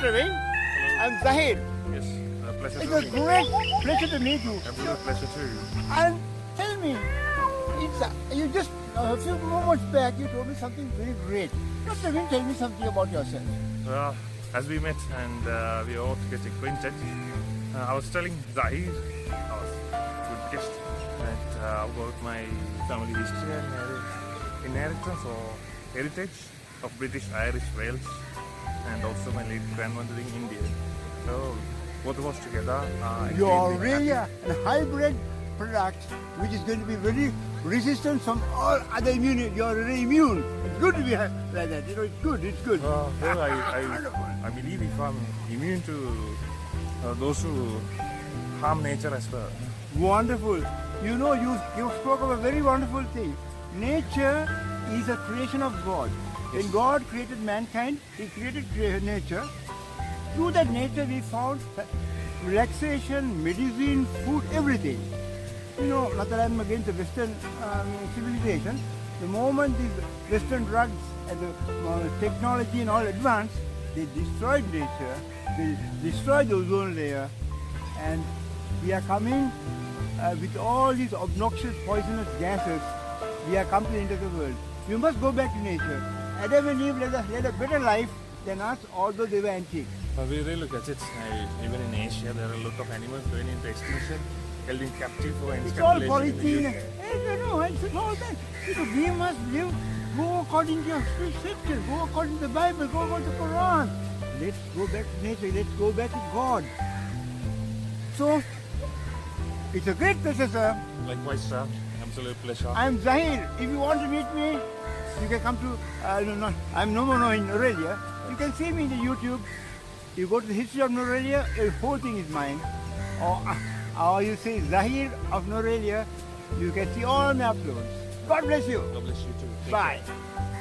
Praveen. I'm Zahir. Yes, pleasure It's to a meet you. great pleasure to meet you. Absolute pleasure too. And tell me, you just a few moments back you told me something very great. Now, Praveen, tell me something about yourself. As we met and we all get acquainted, I was telling Zahir, I was a good guest, that about my family history and inheritance or heritage of British, Irish, Wales, and also my late grandmother in India. So both of us together are You're extremely really happy. a hybrid product which is going to be very resistant from all other immunity. You're very immune. It's good to be like that. You know, it's good. It's good. Well, Wonderful. I believe if I'm immune to those who harm nature as well. Wonderful. You know, you spoke of a very wonderful thing. Nature is a creation of God. When God created mankind, He created nature. Through that nature, we found relaxation, medicine, food, everything. You know, not that I'm against the Western civilization. The moment these Western drugs and the technology and all advanced, they destroyed nature. They destroyed the ozone layer, and we are coming with all these obnoxious, poisonous gases. We are coming into the world. We must go back to nature. Adam and Eve led a better life than us, although they were antiques. But we really look at it, even in Asia, there are a lot of animals going into extinction, held in captive for It's all encapsulation in the polythene. UK. No, it's all that. You know, we must live, go according to your scripture, go according to the Bible, go according to the Quran. Let's go back to nature, let's go back to God. So, it's a great pleasure, sir. Likewise, sir. Absolute pleasure. I'm Zahir. If you want to meet me, you can come to, I'm no more in Aurelia. You can see me in the YouTube. You go to the history of Norelia, the whole thing is mine. Or you say Zahir of Norelia, you can see all my uploads. God bless you. God bless you too. Take Bye. care.